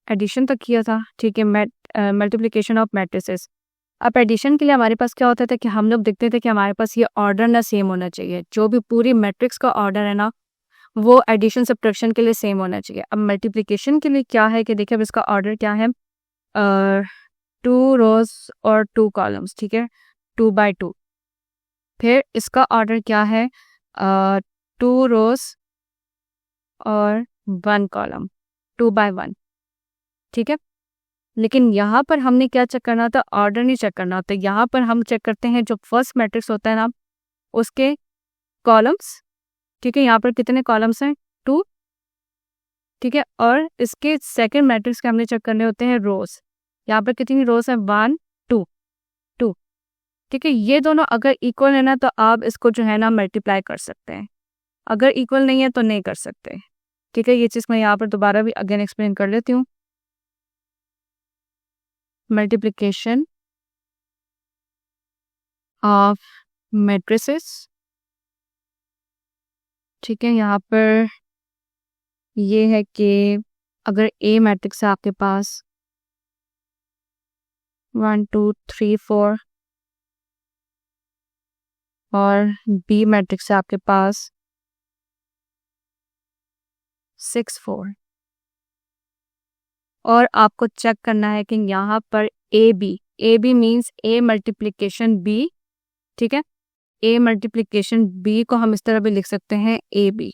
Addition तक किया था, ठीक है, मल्टीप्लिकेशन ऑफ मैट्रिसेस। अब एडिशन के लिए हमारे पास क्या होता था कि हम लोग देखते थे कि हमारे पास ये ऑर्डर ना सेम होना चाहिए, जो भी पूरी मैट्रिक्स का ऑर्डर है ना वो एडिशन सब्ट्रैक्शन के लिए सेम होना चाहिए। अब मल्टीप्लिकेशन के लिए क्या है कि देखिए अब इसका ऑर्डर क्या है, 2 रोज और 2 कॉलम्स, ठीक है, 2 by 2। फिर इसका ऑर्डर क्या है, 2 रोज और 1 कॉलम, 2 by 1, ठीक है। लेकिन यहाँ पर हमने क्या चेक करना होता है, ऑर्डर नहीं चेक करना होता। यहाँ पर हम चेक करते हैं जो फर्स्ट मैट्रिक्स होता है ना उसके कॉलम्स, ठीक है, यहाँ पर कितने कॉलम्स हैं, 2, ठीक है, और इसके सेकंड मैट्रिक्स के हमने चेक करने होते हैं रोज। यहाँ पर कितनी रोज है, 1 2 2, ठीक है। ये दोनों अगर इक्वल है ना तो आप इसको जो है ना मल्टीप्लाई कर सकते हैं, अगर इक्वल नहीं है तो नहीं कर सकते, ठीक है। ये चीज़ मैं यहाँ पर दोबारा भी अगेन एक्सप्लेन कर लेती हूँ। मल्टीप्लिकेशन ऑफ मैट्रिसेस, ठीक है। यहाँ पर ये है कि अगर ए मैट्रिक्स है आपके पास 1 2 3 4 और बी मैट्रिक्स है आपके पास 6 4, और आपको चेक करना है कि यहाँ पर A B means A multiplication B, ठीक है। ए मल्टीप्लिकेशन बी को हम इस तरह भी लिख सकते हैं ए बी,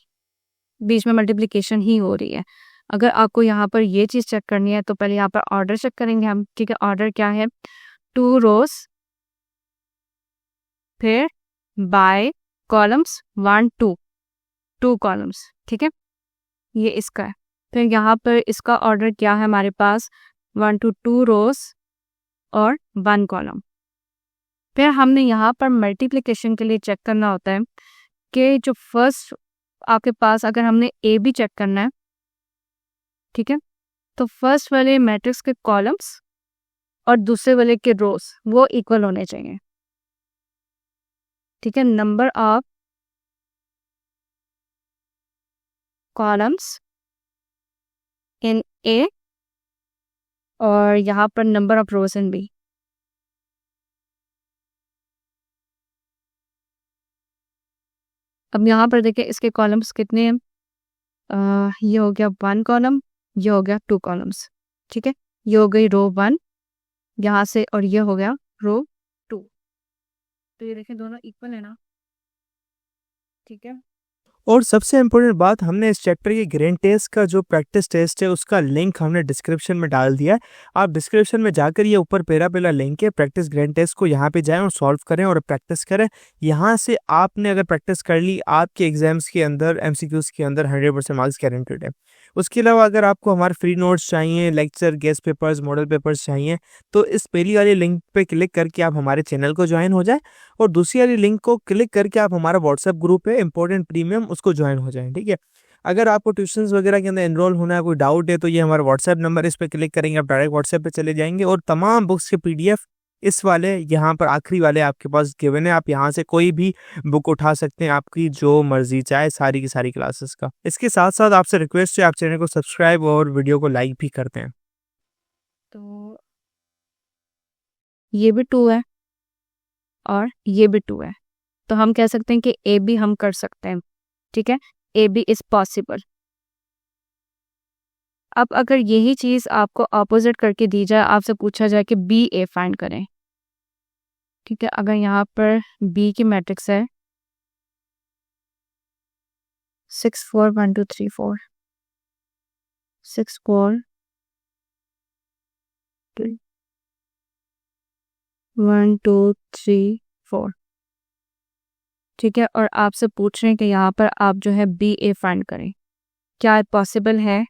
बीच में मल्टीप्लिकेशन ही हो रही है। अगर आपको यहाँ पर ये चीज़ चेक करनी है तो पहले यहाँ पर ऑर्डर चेक करेंगे हम, ठीक है। ऑर्डर क्या है, 2 रोज, फिर बाय कॉलम्स 1 2 2 कॉलम्स, ठीक है, ये इसका है। फिर यहाँ पर इसका ऑर्डर क्या है हमारे पास, 1 to 2 रोज और 1 कॉलम। फिर हमने यहाँ पर मल्टीप्लिकेशन के लिए चेक करना होता है कि जो फर्स्ट आपके पास अगर हमने ए बी चेक करना है, ठीक है, तो फर्स्ट वाले मैट्रिक्स के कॉलम्स और दूसरे वाले के रोज वो इक्वल होने चाहिए, ठीक है। Number of columns in A और यहाँ पर number of rows in B. अब यहाँ पर देखिए इसके कॉलम्स कितने हैं, ये हो गया 1 कॉलम, ये हो गया 2 कॉलम्स, ठीक है। ये हो गई रो 1 यहाँ से और ये हो गया रो 2। तो ये देखिए दोनों इक्वल है ना, ठीक है। और सबसे इम्पोर्टेंट बात, हमने इस चैप्टर के ग्रैंड टेस्ट का जो प्रैक्टिस टेस्ट है उसका लिंक हमने डिस्क्रिप्शन में डाल दिया है। आप डिस्क्रिप्शन में जाकर ये ऊपर पहला लिंक है प्रैक्टिस ग्रैंड टेस्ट को, यहाँ पे जाएं और सॉल्व करें और प्रैक्टिस करें। यहाँ से आपने अगर प्रैक्टिस कर ली, आपके एग्जाम्स के अंदर एमसीक्यूज के अंदर 100% मार्क्स गारंटेड है। उसके अलावा अगर आपको हमारे फ्री नोट्स चाहिए, lecture, guest papers, model papers चाहिए, तो इस पहली वाली लिंक पे क्लिक करके आप हमारे चैनल को ज्वाइन हो जाए और दूसरी वाली लिंक को क्लिक करके आप हमारा व्हाट्सएप ग्रुप है इंपॉर्टेंट प्रीमियम, उसको ज्वाइन हो जाएं, ठीक है। अगर आपको ट्यूशंस वगैरह के अंदर एनरोल होना है, कोई डाउट है, तो ये हमारा व्हाट्सएप नंबर, इस पर क्लिक करेंगे आप डायरेक्ट व्हाट्सएप पे चले जाएंगे और तमाम बुक्स के पीडीएफ इस वाले यहाँ पर आखिरी वाले आपके पास गिवन है। आप यहाँ से कोई भी बुक उठा सकते हैं, आपकी जो मर्जी चाहे, सारी की सारी क्लासेस का। इसके साथ साथ आपसे रिक्वेस्ट है आप चैनल को सब्सक्राइब और वीडियो को लाइक भी करते हैं। तो ये भी 2 है और ये भी 2 है, तो हम कह सकते हैं कि ए बी हम कर सकते हैं, ठीक है, ए बी इज पॉसिबल। अब अगर यही चीज आपको ऑपोजिट करके दी जाए, आपसे पूछा जाए कि बी ए फाइंड करें, ठीक है। अगर यहाँ पर बी की मैट्रिक्स है 6 4 1 2 3 4, 6 4 1 2 3 4, ठीक है, और आपसे पूछ रहे हैं कि यहाँ पर आप जो है बी ए फाइंड करें, क्या पॉसिबल है।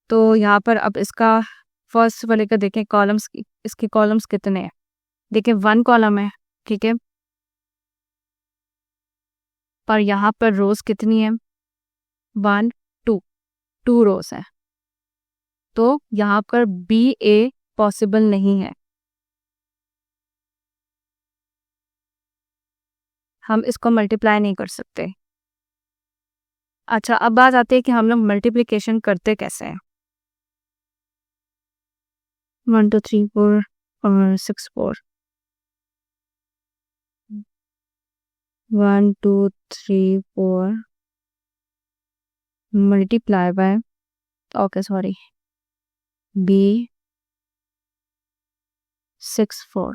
तो यहाँ पर अब इसका फर्स्ट वाले का देखें कॉलम्स, इसके कॉलम्स कितने हैं, देखिए 1 कॉलम है, ठीक है, पर यहाँ पर रोज कितनी है, 1 2 2 रोज है, तो यहाँ पर बी ए पॉसिबल नहीं है, हम इसको मल्टीप्लाई नहीं कर सकते। अच्छा, अब बात आती है कि हम लोग मल्टीप्लिकेशन करते कैसे हैं। 1 2 3 4 और 6 4 1 2 3 4 multiply by okay sorry b 6 4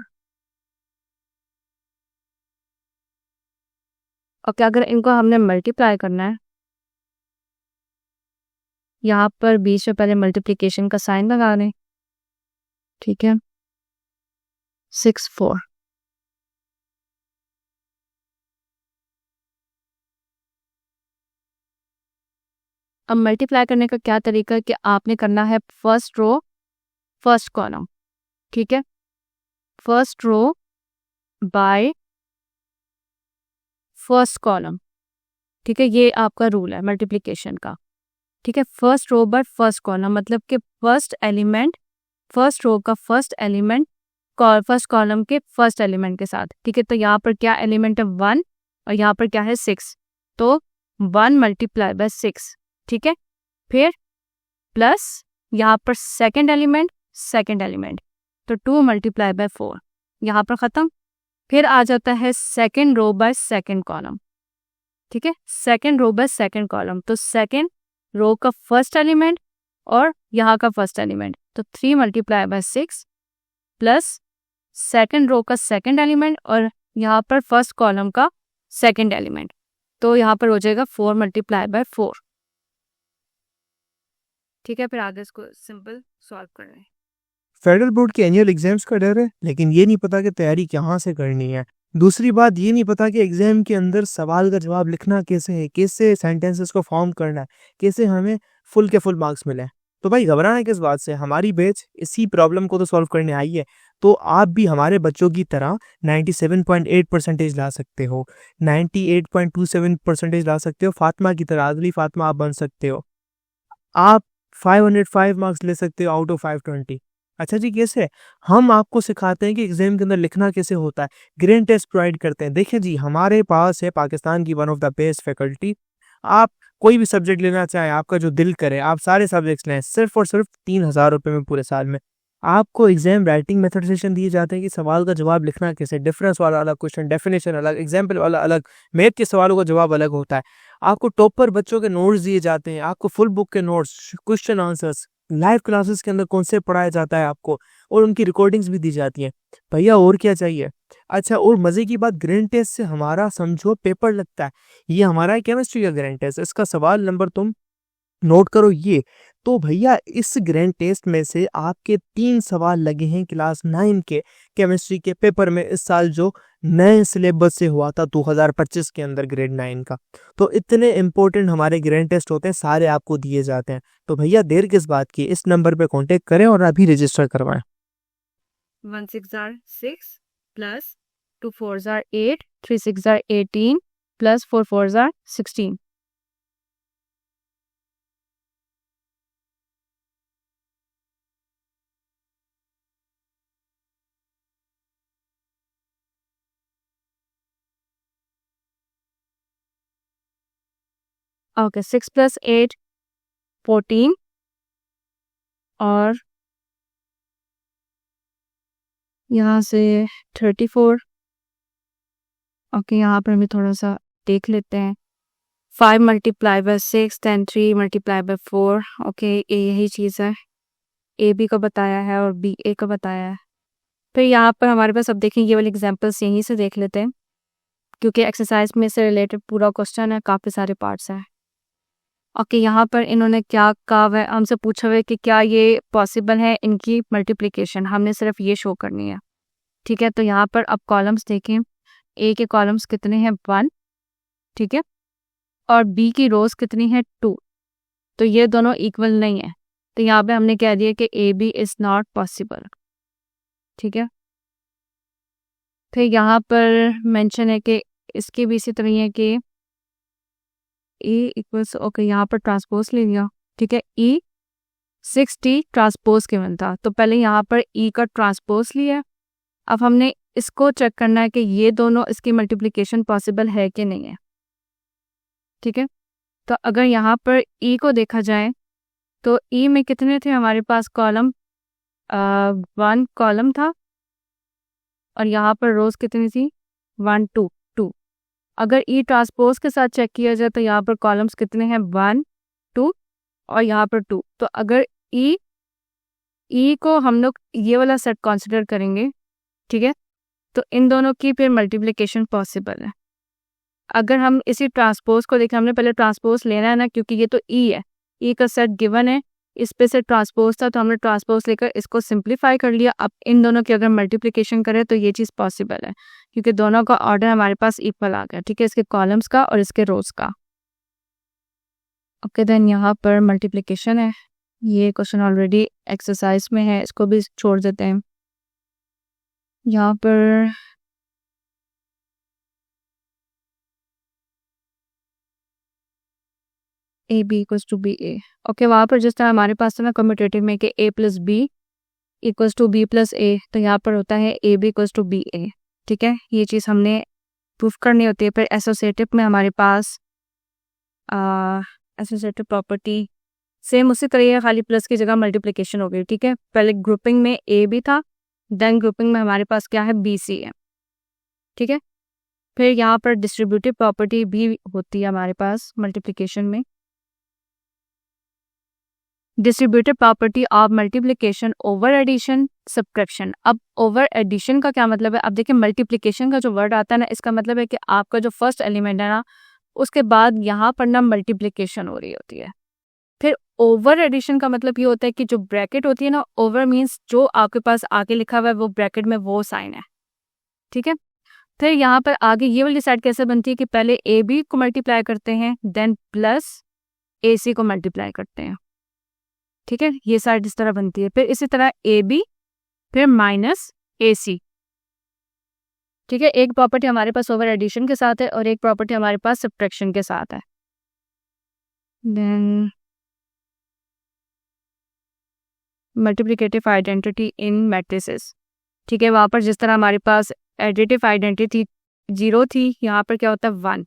okay अगर इनको हमने मल्टीप्लाई करना है यहाँ पर बीच में पहले मल्टीप्लिकेशन का साइन लगा लें ठीक है 6 4 अब मल्टीप्लाई करने का क्या तरीका है कि आपने करना है फर्स्ट रो फर्स्ट कॉलम ठीक है first row by first column ठीक है ये आपका रूल है मल्टीप्लिकेशन का ठीक है first row by first column मतलब कि फर्स्ट एलिमेंट फर्स्ट रो का फर्स्ट एलिमेंट फर्स्ट कॉलम के फर्स्ट एलिमेंट के साथ ठीक है तो यहाँ पर क्या एलिमेंट है 1 और यहाँ पर क्या है 6 तो 1 मल्टीप्लाई बाय 6 ठीक है फिर प्लस यहाँ पर सेकंड एलिमेंट तो 2 मल्टीप्लाई बाय 4 यहाँ पर ख़त्म फिर आ जाता है second row by second column ठीक है second row by second column तो सेकंड रो का फर्स्ट एलिमेंट और यहाँ का फर्स्ट एलिमेंट तो 3 multiply by 6 plus second row का सेकंड एलिमेंट और यहाँ पर फर्स्ट कॉलम का सेकंड एलिमेंट तो यहाँ पर हो जाएगा 4 मल्टीप्लाई बाय 4 ठीक है फिर आगे इसको सिंपल सॉल्व कर रहे हैं फेडरल बोर्ड के एनुअल एग्जाम्स का डर है लेकिन ये नहीं पता कि तैयारी कहाँ से करनी है दूसरी बात ये नहीं पता कि एग्जाम के अंदर सवाल का जवाब लिखना कैसे है कैसे सेंटेंसेस को फॉर्म करना है कैसे हमें फुल के फुल मार्क्स मिले तो भाई घबराना किस बात से हमारी बैच इसी प्रॉब्लम को तो सॉल्व करने आई है तो आप भी हमारे बच्चों की तरह 97.8% ला सकते हो 98.27% ला सकते हो फातिमा की तरह आदली फातिमा आप बन सकते हो आप 505 मार्क्स ले सकते हो आउट ऑफ 520 अच्छा जी कैसे हम आपको सिखाते हैं कि एग्जाम के अंदर लिखना कैसे होता है ग्रेड टेस्ट प्रोवाइड करते हैं देखिए जी हमारे पास है पाकिस्तान की one of the best faculty आप कोई भी सब्जेक्ट लेना चाहें आपका जो दिल करे आप सारे सब्जेक्ट्स लें सिर्फ और सिर्फ 3,000 रुपये में पूरे साल में आपको एग्जाम राइटिंग मेथड दिए जाते हैं कि सवाल का जवाब लिखना कैसे डिफरेंस वाला अलग क्वेश्चन डेफिनेशन अलग एग्जाम्पल वाला अलग मैथ के सवालों का जवाब अलग होता है आपको टॉपर बच्चों के नोट्स दिए जाते हैं आपको फुल बुक के notes question answers live classes के अंदर कॉन्सेप्ट पढ़ाया जाता है आपको और उनकी रिकॉर्डिंग्स भी दी जाती हैं भैया और क्या चाहिए अच्छा और मज़े की बात ग्रैंड टेस्ट से हमारा समझो पेपर लगता है ये हमारा केमिस्ट्री का ग्रैंड टेस्ट इसका सवाल नंबर तुम नोट करो ये तो भैया इस ग्रैंड टेस्ट में से आपके 3 सवाल लगे हैं क्लास 9 के केमिस्ट्री के पेपर में इस साल जो नए सिलेबस से हुआ था 2025 के अंदर ग्रेड 9 का तो इतने इंपॉर्टेंट हमारे ग्रैंड टेस्ट होते हैं सारे आपको दिए जाते हैं तो भैया देर किस बात की इस नंबर पे कांटेक्ट करें और अभी रजिस्टर करवाएं 1 6 are 6 plus 2 4s are 8 3 6 are 18 plus 4 4s are 16 okay 6 plus 8 14 और यहाँ से 34 ओके यहाँ पर भी थोड़ा सा देख लेते हैं 5 multiply by 6 then 3 multiply bye 4 okay यही चीज़ है ए बी को बताया है और बी ए को बताया है फिर यहाँ पर हमारे पास अब देखें ये वाले एग्जांपल्स यहीं से देख लेते हैं क्योंकि एक्सरसाइज में से रिलेटेड पूरा क्वेश्चन है काफ़ी सारे पार्ट्स हैं ओके यहाँ पर इन्होंने क्या कहा है हमसे पूछा हुआ है कि क्या ये पॉसिबल है इनकी मल्टीप्लिकेशन हमने सिर्फ ये शो करनी है ठीक है तो यहाँ पर अब कॉलम्स देखें ए के कॉलम्स कितने हैं 1 ठीक है और बी की रोज कितनी है 2 तो ये दोनों इक्वल नहीं है तो यहाँ पे हमने कह दिया कि A B is not possible ठीक है फिर यहाँ पर मेंशन है कि इसकी भी इसी तरह है कि ए इक्वल्स ओके यहाँ पर ट्रांसपोज ले लिया ठीक है ई 6t ट्रांसपोज गिवन था तो पहले यहाँ पर ई का ट्रांसपोज लिया अब हमने इसको चेक करना है कि ये दोनों इसकी मल्टीप्लिकेशन पॉसिबल है कि नहीं है ठीक है तो अगर यहाँ पर ई को देखा जाए तो ई में कितने थे हमारे पास कॉलम 1 कॉलम था और यहाँ पर रोज कितनी थी 1 2 2। अगर ई ट्रांसपोज के साथ चेक किया जाए तो यहाँ पर कॉलम्स कितने हैं 1 2 और यहाँ पर 2। तो अगर ई को हम लोग ये वाला सेट कंसिडर करेंगे, ठीक है, तो इन दोनों की फिर मल्टीप्लिकेशन पॉसिबल है। अगर हम इसी ट्रांसपोज को देखें, हमने पहले ट्रांसपोज लेना है ना, क्योंकि ये तो ई है, ई का सेट गिवन है, इस पे से ट्रांसपोज था तो हमने ट्रांसपोज लेकर इसको सिंप्लीफाई कर लिया। अब इन दोनों की अगर मल्टीप्लिकेशन करें तो ये चीज़ पॉसिबल है, क्योंकि दोनों का ऑर्डर हमारे पास इक्वल आ गया, ठीक है, इसके कॉलम्स का और इसके रोज का। ओके देन यहाँ पर मल्टीप्लिकेशन है, ये क्वेश्चन ऑलरेडी एक्सरसाइज में है, इसको भी छोड़ देते हैं। यहाँ पर A B equals to B A. Okay, वहाँ पर जिस तरह हमारे पास था ना कम्यूटेटिव में कि A plus B equals to B plus A, तो यहाँ पर होता है A B equals to B A, ठीक है, ये चीज़ हमने प्रूफ करनी होती है। फिर एसोसिएटिव में हमारे पास एसोसिएटिव प्रॉपर्टी सेम उसी तरह खाली प्लस की जगह मल्टीप्लिकेशन हो गई, ठीक है। पहले ग्रुपिंग में ए बी था, देन ग्रुपिंग में हमारे पास क्या है बी सी है, ठीक है। फिर यहाँ पर डिस्ट्रीब्यूटिव प्रॉपर्टी भी होती है हमारे पास मल्टीप्लिकेशन में, distributive property of multiplication over addition subtraction. अब ओवर एडिशन का क्या मतलब है, अब देखिए मल्टीप्लिकेशन का जो वर्ड आता है ना, इसका मतलब है कि आपका जो फर्स्ट एलिमेंट है ना, उसके बाद यहाँ पर ना मल्टीप्लिकेशन हो रही होती है। फिर ओवर एडिशन का मतलब ये होता है कि जो ब्रैकेट होती है ना, ओवर मीन्स जो आपके पास आगे लिखा हुआ है वो ब्रैकेट में वो साइन है, ठीक है। फिर यहाँ पर आगे ये वाली साइड कैसे बनती है कि पहले ए बी को मल्टीप्लाई करते हैं, देन प्लस ए सी को मल्टीप्लाई करते हैं, ठीक है, ये साइड इस तरह बनती है। फिर इसी तरह ए बी फिर माइनस ए सी, ठीक है। एक प्रॉपर्टी हमारे पास ओवर एडिशन के साथ है और एक प्रॉपर्टी हमारे पास सब्ट्रैक्शन के साथ है। Then multiplicative identity in matrices, ठीक है, वहाँ पर जिस तरह हमारे पास एडिटिव आइडेंटिटी 0 थी, यहाँ पर क्या होता है 1।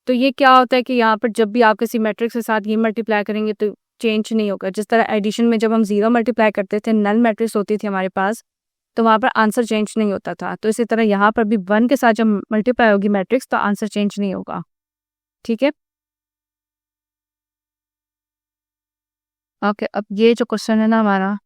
तो ये क्या होता है कि यहाँ पर जब भी आप किसी मैट्रिक्स के साथ ये मल्टीप्लाई करेंगे तो चेंज नहीं होगा। जिस तरह एडिशन में जब हम 0 मल्टीप्लाई करते थे, नल मैट्रिक्स होती थी हमारे पास, तो वहाँ पर आंसर चेंज नहीं होता था। तो इसी तरह यहाँ पर भी 1 के साथ जब मल्टीप्लाई होगी मैट्रिक्स तो आंसर चेंज नहीं होगा, ठीक है। ओके, अब ये जो क्वेश्चन है ना हमारा,